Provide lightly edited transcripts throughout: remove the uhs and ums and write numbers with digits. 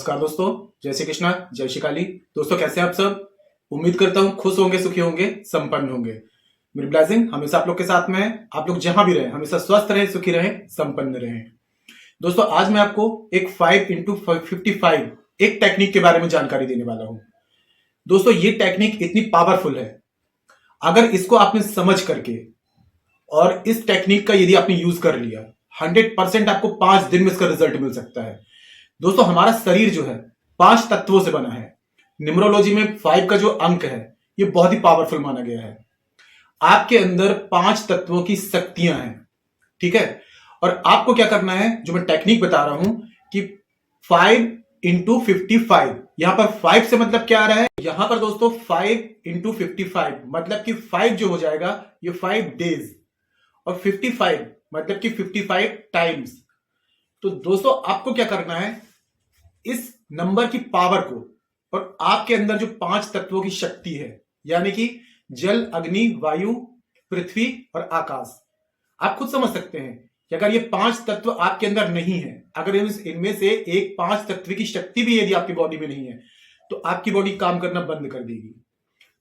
नमस्कार दोस्तों, जय श्री कृष्णा, जय श्री काली। दोस्तों कैसे हैं आप सब? उम्मीद करता हूं खुश होंगे, सुखी होंगे, संपन्न होंगे। मेरी ब्लेसिंग हमेशा आप लोग के साथ में है। आप लोग जहां भी रहें हमेशा स्वस्थ रहें, सुखी रहें, संपन्न रहें। दोस्तों आज मैं आपको एक 5x55 एक टेक्निक के बारे में जानकारी देने वाला हूं। दोस्तों ये टेक्निक इतनी पावरफुल है, अगर इसको आपने समझ करके और इस टेक्निक का यदि आपने यूज कर लिया, 100% आपको 5 दिन में इसका रिजल्ट मिल सकता है। दोस्तों हमारा शरीर जो है 5 तत्वों से बना है। न्यूमरोलॉजी में 5 का जो अंक है ये बहुत ही पावरफुल माना गया है। आपके अंदर 5 तत्वों की शक्तियां हैं, ठीक है। और आपको क्या करना है, जो मैं टेक्निक बता रहा हूं कि 5x55, यहां पर 5 से मतलब क्या आ रहा है, यहां पर दोस्तों 5x55 मतलब कि 5 जो हो जाएगा ये 5 डेज, और 55 मतलब कि 55 टाइम्स। तो दोस्तों आपको क्या करना है, इस नंबर की पावर को और आपके अंदर जो 5 तत्वों की शक्ति है, यानी कि जल, अग्नि, वायु, पृथ्वी और आकाश, आप खुद समझ सकते हैं कि अगर ये 5 तत्व आपके अंदर नहीं है, अगर इनमें से एक 5 तत्व की शक्ति भी यदि आपकी बॉडी में नहीं है, तो आपकी बॉडी काम करना बंद कर देगी।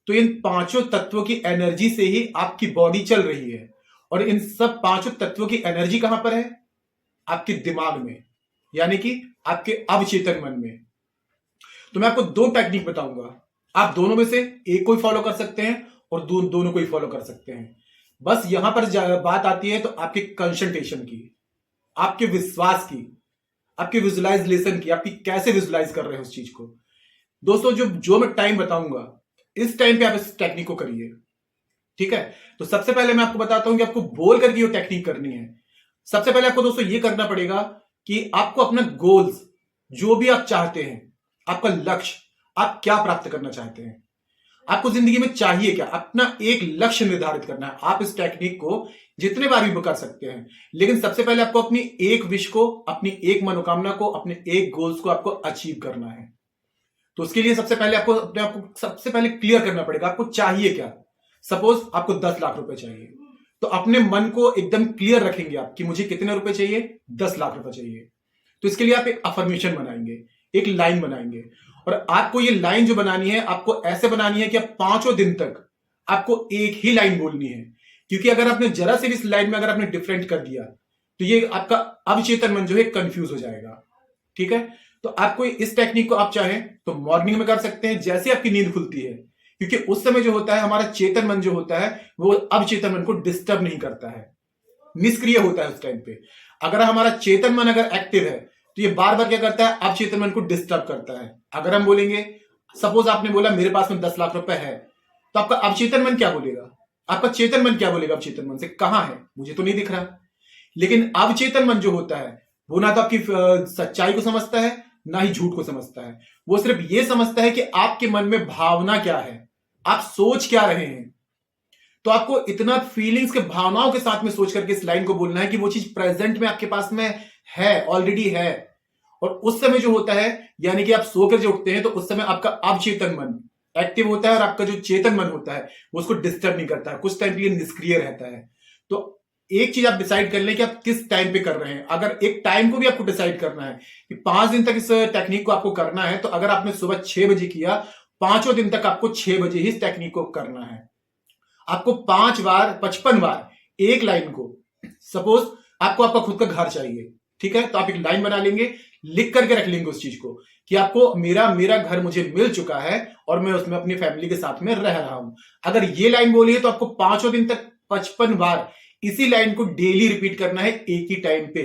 तो इन 5 तत्वों की एनर्जी से ही आपकी बॉडी चल रही है, और इन सब 5 तत्वों की एनर्जी कहां पर है, आपके दिमाग में, यानी कि आपके अवचेतन मन में। तो मैं आपको 2 टेक्निक बताऊंगा, आप दोनों में से एक को ही फॉलो कर सकते हैं और दोनों को ही फॉलो कर सकते हैं। बस यहां पर बात आती है तो आपके कंसंट्रेशन की, आपके विश्वास की, आपके विजुअलाइजेशन की, आपकी कैसे विजुअलाइज कर रहे हैं उस चीज को। दोस्तों जो मैं टाइम बताऊंगा, इस टाइम पे आप इस टेक्निक को करिए, ठीक है। तो सबसे पहले मैं आपको बताता हूं कि आपको बोल करके ये टेक्निक करनी है। सबसे पहले आपको दोस्तों ये करना पड़ेगा कि आपको अपना गोल्स, जो भी आप चाहते हैं, आपका लक्ष्य, आप क्या प्राप्त करना चाहते हैं, आपको जिंदगी में चाहिए क्या, अपना एक लक्ष्य निर्धारित करना है। आप इस टेक्निक को जितने बार भी कर सकते हैं, लेकिन सबसे पहले आपको अपनी एक विश को, अपनी एक मनोकामना को, अपने एक गोल्स को आपको अचीव करना है। तो उसके लिए सबसे पहले आपको अपने आपको सबसे पहले क्लियर करना पड़ेगा आपको चाहिए क्या। सपोज आपको 10 लाख रुपए चाहिए, तो अपने मन को एकदम क्लियर रखेंगे आप कि मुझे कितने रुपए चाहिए, 10 लाख रुपए चाहिए। तो इसके लिए आप एक अफर्मेशन बनाएंगे, एक लाइन बनाएंगे, और आपको ये लाइन जो बनानी है, आपको ऐसे बनानी है कि आप 5 दिन तक आपको एक ही लाइन बोलनी है। क्योंकि अगर आपने जरा से इस लाइन में अगर आपने डिफरेंट कर दिया, तो ये आपका अवचेतन मन जो है कंफ्यूज हो जाएगा, ठीक है। तो आपको इस टेक्निक को आप चाहें तो मॉर्निंग में कर सकते हैं, जैसे आपकी नींद खुलती है, क्योंकि उस समय जो होता है हमारा चेतन मन जो होता है वो अवचेतन मन को डिस्टर्ब नहीं करता है, निष्क्रिय होता है उस टाइम पे। अगर हमारा चेतन मन अगर एक्टिव है तो ये बार बार क्या करता है, अवचेतन मन को डिस्टर्ब करता है। अगर हम बोलेंगे, सपोज आपने बोला मेरे पास में 10 लाख रुपए है, तो आपका अवचेतन मन क्या बोलेगा, आपका चेतन मन क्या बोलेगा, अवचेतन मन से कहां है, मुझे तो नहीं दिख रहा। लेकिन अवचेतन मन जो होता है वो ना तो आपकी सच्चाई को समझता है, ना ही झूठ को समझता है। वो सिर्फ ये समझता है कि आपके मन में भावना क्या है, आप सोच क्या रहे हैं। तो आपको इतना फीलिंग्स के, भावनाओं के साथ में सोच करके इस लाइन को बोलना है कि वो चीज प्रेजेंट में आपके पास में है, ऑलरेडी है। और उस समय जो होता है, यानी कि आप सोकर जो उठते हैं, तो उस समय आपका अवचेतन मन एक्टिव होता है, और आपका जो चेतन मन होता है वो उसको डिस्टर्ब नहीं करता है, कुछ टाइम के लिए निष्क्रिय रहता है। तो एक चीज आप डिसाइड कर लें कि आप किस टाइम पे कर रहे हैं। अगर एक टाइम को भी आपको डिसाइड करना है कि 5 दिन तक इस टेक्निक को आपको करना है, तो अगर आपने सुबह 6 बजे किया, 5 दिन तक आपको 6 बजे ही इस टेक्निक को करना है। आपको 5 बार, 55 बार एक लाइन को, सपोज आपको आपका खुद का घर चाहिए, ठीक है, तो आप एक लाइन बना लेंगे, लिख करके रख लेंगे उस चीज को कि आपको मेरा घर मुझे मिल चुका है और मैं उसमें अपनी फैमिली के साथ में रह रहा हूं। अगर ये लाइन बोली है तो आपको 5 दिन तक 55 बार इसी लाइन को डेली रिपीट करना है, एक ही टाइम पे।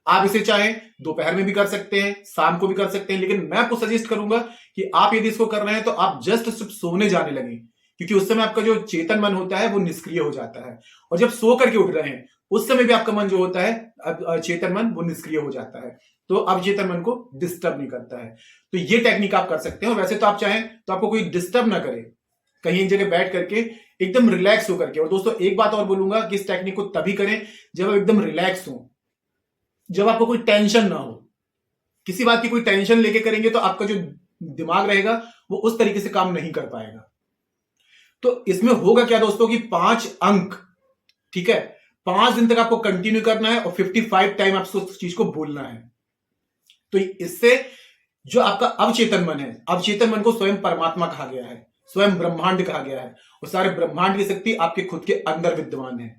आप इसे चाहें दोपहर में भी कर सकते हैं, शाम को भी कर सकते हैं, लेकिन मैं आपको सजेस्ट करूंगा कि आप यदि इसको कर रहे हैं तो आप जस्ट सिर्फ सोने जाने लगे, क्योंकि उस समय आपका जो चेतन मन होता है वो निष्क्रिय हो जाता है। और जब सो करके उठ रहे हैं उस समय भी आपका मन जो होता है, चेतन मन, वो निष्क्रिय हो जाता है, तो अवचेतन मन को डिस्टर्ब नहीं करता है। तो ये टेक्निक आप कर सकते हैं। वैसे तो आप चाहें तो आपको कोई डिस्टर्ब ना करे, कहीं एक जगह बैठ करके एकदम रिलैक्स होकर के। और दोस्तों एक बात और बोलूंगा कि इस टेक्निक को तभी करें जब आप एकदम रिलैक्स हो, जब आपको कोई टेंशन ना हो। किसी बात की कोई टेंशन लेके करेंगे तो आपका जो दिमाग रहेगा वो उस तरीके से काम नहीं कर पाएगा। तो इसमें होगा क्या दोस्तों कि 5 अंक, ठीक है, 5 दिन तक आपको कंटिन्यू करना है और 55 टाइम आपको उस चीज को बोलना है। तो इससे जो आपका अवचेतन मन है, अवचेतन मन को स्वयं परमात्मा कहा गया है, स्वयं ब्रह्मांड कहा गया है, और सारे ब्रह्मांड की शक्ति आपके खुद के अंदर विद्यमान है।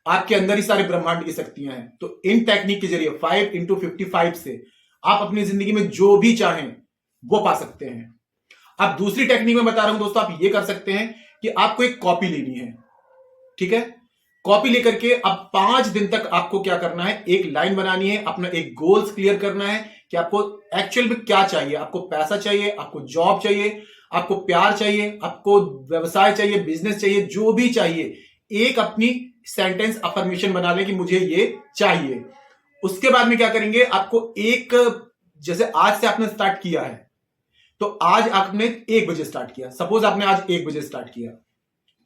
आपके अंदर ही सारे ब्रह्मांड की शक्तियां हैं। तो इन टेक्निक के जरिए 5x55 से आप अपनी जिंदगी में जो भी चाहें वो पा सकते हैं। अब दूसरी टेक्निक में बता रहा हूं दोस्तों, आप ये कर सकते हैं कि आपको एक कॉपी लेनी है, ठीक है। कॉपी लेकर के अब 5 दिन तक आपको क्या करना है, एक लाइन बनानी है, अपना एक गोल्स क्लियर करना है कि आपको एक्चुअल में क्या चाहिए। आपको पैसा चाहिए, आपको जॉब चाहिए, आपको प्यार चाहिए, आपको व्यवसाय चाहिए, बिजनेस चाहिए, जो भी चाहिए, एक अपनी सेंटेंस अफर्मेशन बना लें कि मुझे ये चाहिए। उसके बाद में क्या करेंगे, आपको एक, जैसे आज से आपने स्टार्ट किया है, तो आज आपने 1 बजे स्टार्ट किया, सपोज आपने आज 1 बजे स्टार्ट किया,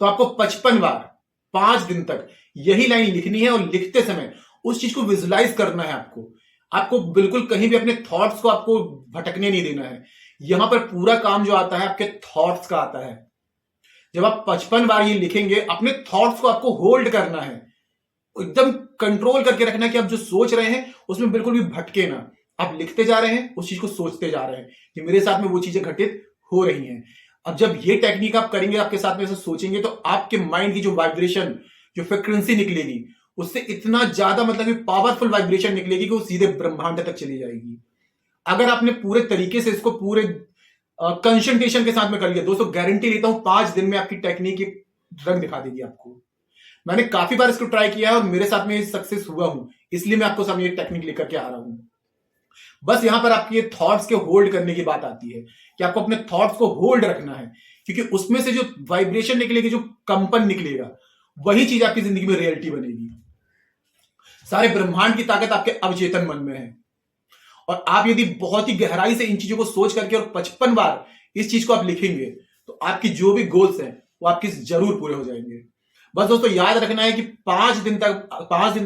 तो आपको 55 बार 5 दिन तक यही लाइन लिखनी है, और लिखते समय उस चीज को विजुलाइज करना है। आपको बिल्कुल कहीं भी अपने थॉट्स को आपको भटकने नहीं देना है। यहां पर पूरा काम जो आता है आपके थॉट्स का आता है। जब आप 55 बार ये लिखेंगे, अपने थॉट्स को आपको होल्ड करना है, एकदम कंट्रोल करके रखना है कि आप जो सोच रहे हैं उसमें बिल्कुल भी भटके ना। आप लिखते जा रहे हैं, उस चीज को सोचते जा रहे हैं कि मेरे साथ में वो चीजें घटित हो रही हैं। अब जब ये टेक्निक आप करेंगे, आपके साथ में ऐसा सोचेंगे, तो आपके माइंड की जो वाइब्रेशन, जो फ्रिक्वेंसी निकलेगी, उससे इतना ज्यादा मतलब पावरफुल वाइब्रेशन निकलेगी कि वो सीधे ब्रह्मांड तक चली जाएगी। अगर आपने पूरे तरीके से इसको पूरे कंसंट्रेशन के साथ में कर लिया दोस्तों, गारंटी लेता हूं 5 दिन में आपकी टेक्निक एक रंग दिखा देगी आपको। मैंने काफी बार इसको ट्राई किया है और मेरे साथ में सक्सेस हुआ हूं, इसलिए मैं आपको सामने ये टेक्निक लेकर के आ रहा हूं। बस यहां पर आपके थॉट्स के होल्ड करने की बात आती है कि आपको अपने थॉट्स को होल्ड रखना है, क्योंकि उसमें से जो वाइब्रेशन निकलेगी, जो कंपन निकलेगा, वही चीज आपकी जिंदगी में रियलिटी बनेगी। सारे ब्रह्मांड की ताकत आपके अवचेतन मन में है, और आप यदि बहुत ही गहराई से इन चीजों को सोच करके और 55 बार इस चीज को आप लिखेंगे, तो आपकी जो भी गोल्स हैं वो आपके जरूर पूरे हो जाएंगे। बस दोस्तों याद रखना है कि 5 दिन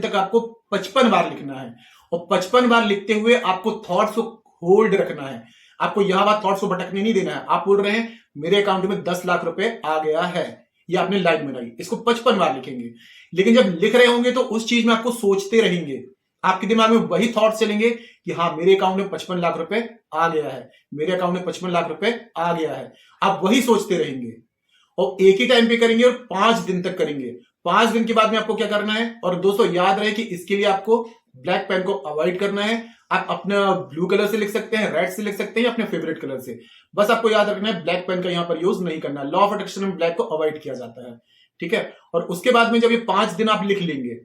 तक आपको 55 बार लिखना है, और 55 बार लिखते हुए आपको थॉट्स को होल्ड रखना है। आपको यहां बात थॉट्स को भटकने नहीं देना है। आप बोल रहे हैं मेरे अकाउंट में 10 लाख रुपए आ गया है, ये आपने लाइन बनाई, इसको 55 बार लिखेंगे। लेकिन जब लिख रहे होंगे तो उस चीज में आपको सोचते रहेंगे, आपके दिमाग में वही थॉट चलेंगे कि हाँ मेरे अकाउंट में 55 लाख रुपए आ गया है, मेरे अकाउंट में 55 लाख रुपए आ गया है। आप वही सोचते रहेंगे और एक ही टाइम पे करेंगे, और 5 दिन तक करेंगे। 5 दिन के बाद में आपको क्या करना है, और दोस्तों याद रहे कि इसके लिए आपको ब्लैक पेन को अवॉइड करना है। आप अपना ब्लू कलर से लिख सकते हैं, रेड से लिख सकते हैं, या अपने फेवरेट कलर से। बस आपको याद रखना है ब्लैक पेन का यहां पर यूज नहीं करना। लॉ ऑफ अट्रैक्शन में ब्लैक को अवॉइड किया जाता है, ठीक है। और उसके बाद में जब ये 5 दिन आप लिख लेंगे,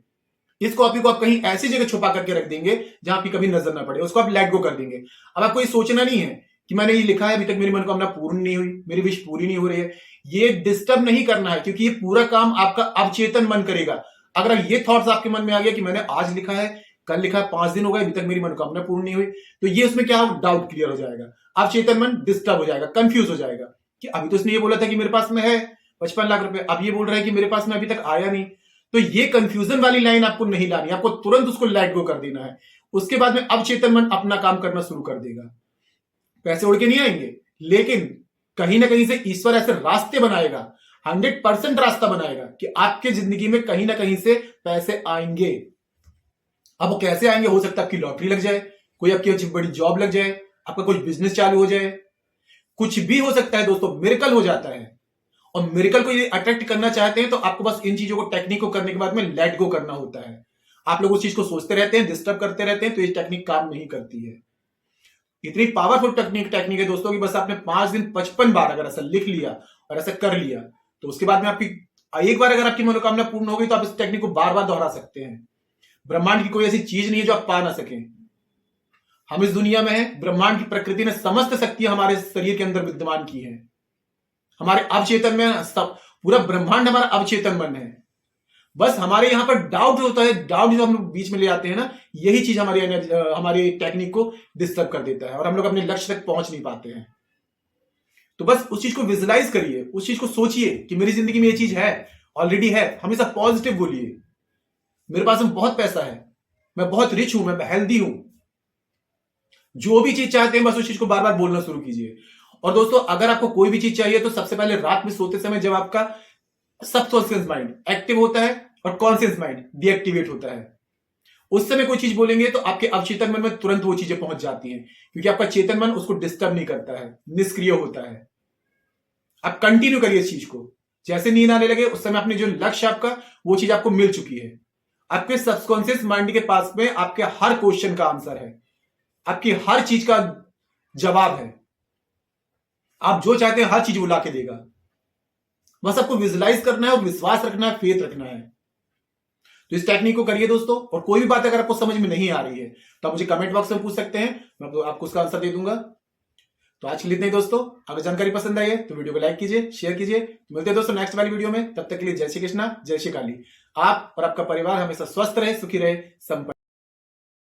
इस कॉपी को आप कहीं ऐसी जगह छुपा करके रख देंगे जहां आपकी कभी नजर ना पड़े, उसको आप लेट गो कर देंगे। अब आपको ये सोचना नहीं है कि मैंने ये लिखा है, अभी तक मेरी मनोकामना पूर्ण नहीं हुई, मेरी विश पूरी नहीं हो रही है। ये डिस्टर्ब नहीं करना है, क्योंकि ये पूरा काम आपका अवचेतन मन करेगा। अगर ये थॉट्स आपके मन में आ गया कि मैंने आज लिखा है, कल लिखा है, 5 दिन हो गए, अभी तक मेरी मनोकामना पूर्ण नहीं हुई, तो ये उसमें क्या डाउट क्लियर हो जाएगा। अवचेतन मन डिस्टर्ब हो जाएगा, कंफ्यूज हो जाएगा कि अभी तो उसने ये बोला था कि मेरे पास में है 55 लाख रुपए, अब ये बोल रहा है कि मेरे पास में अभी तक आया नहीं। तो ये कंफ्यूजन वाली लाइन आपको नहीं लानी, आपको तुरंत उसको लेट गो कर देना है। उसके बाद में अवचेतन मन अपना काम करना शुरू कर देगा। पैसे उड़ के नहीं आएंगे, लेकिन कहीं ना कहीं से ईश्वर ऐसे रास्ते बनाएगा, 100% रास्ता बनाएगा कि आपके जिंदगी में कहीं ना कहीं से पैसे आएंगे। अब वो कैसे आएंगे, हो सकता है आपकी लॉटरी लग जाए, कोई आपकी अच्छी बड़ी जॉब लग जाए, आपका कुछ बिजनेस चालू हो जाए, कुछ भी हो सकता है दोस्तों, मिरेकल हो जाता है। और मिरेकल को ये अट्रैक्ट करना चाहते हैं तो आपको बस इन चीजों को, टेक्निक को करने के बाद में लेट गो करना होता है। आप लोग उस चीज को सोचते रहते हैं, डिस्टर्ब करते रहते हैं, तो ये टेक्निक काम नहीं करती है। इतनी पावरफुल टेक्निक है दोस्तों कि बस आपने 5 दिन 55 बार अगर ऐसा लिख लिया और ऐसा कर लिया, तो उसके बाद में आपकी एक बार अगर आपकी मनोकामना पूर्ण हो गई तो आप इस टेक्निक को बार बार दोहरा सकते हैं। ब्रह्मांड की कोई ऐसी चीज नहीं है जो आप पा ना सकें। हम इस दुनिया में हैं, ब्रह्मांड की प्रकृति ने समस्त शक्तियां हमारे शरीर के अंदर विद्यमान की हैं। हमारे अवचेतन में सब, पूरा ब्रह्मांड हमारा अवचेतन मन है। बस हमारे यहां पर डाउट होता है, डाउट जो हम बीच में ले आते हैं ना, यही चीज हमारी टेक्निक को डिस्टर्ब कर देता है और हम लोग अपने लक्ष्य तक पहुंच नहीं पाते हैं। तो बस उस चीज को विजुलाइज करिए, उस चीज को सोचिए कि मेरी जिंदगी में ये चीज है, ऑलरेडी है। हमेशा पॉजिटिव बोलिए, मेरे पास में बहुत पैसा है, मैं बहुत रिच हूं, मैं हेल्दी हूं। जो भी चीज चाहते हैं बस उस चीज को बार बार बोलना शुरू कीजिए। और दोस्तों अगर आपको कोई भी चीज चाहिए तो सबसे पहले रात में सोते समय जब आपका सबकॉन्शियस माइंड एक्टिव होता है और कॉन्शियस माइंड डीएक्टिवेट होता है, उस समय कोई चीज बोलेंगे तो आपके अवचेतन मन में तुरंत वो चीजें पहुंच जाती हैं, क्योंकि आपका चेतन मन उसको डिस्टर्ब नहीं करता है, निष्क्रिय होता है। आप कंटिन्यू करिए इस चीज को। जैसे नींद आने लगे उस समय अपने जो लक्ष्य आपका, वो चीज आपको मिल चुकी है। आपके सबकॉन्शियस माइंड के पास में आपके हर क्वेश्चन का आंसर है, आपकी हर चीज का जवाब है। आप जो चाहते हैं हर चीज वो ला के देगा। बस आपको विजुलाइज करना है और विश्वास रखना है, फेथ रखना है। तो इस टेक्निक को करिए दोस्तों। और कोई भी बात अगर आपको समझ में नहीं आ रही है तो आप मुझे कमेंट बॉक्स में पूछ सकते हैं, मैं आपको उसका आंसर दे दूंगा। तो आज के लिए इतना ही दोस्तों। अगर जानकारी पसंद आई है तो वीडियो को लाइक कीजिए, शेयर कीजिए। मिलते हैं दोस्तों नेक्स्ट वाली वीडियो में। तब तक के लिए जय श्री कृष्णा, जय श्री काली। आप और आपका परिवार हमेशा स्वस्थ रहे, सुखी रहे, संपन्न।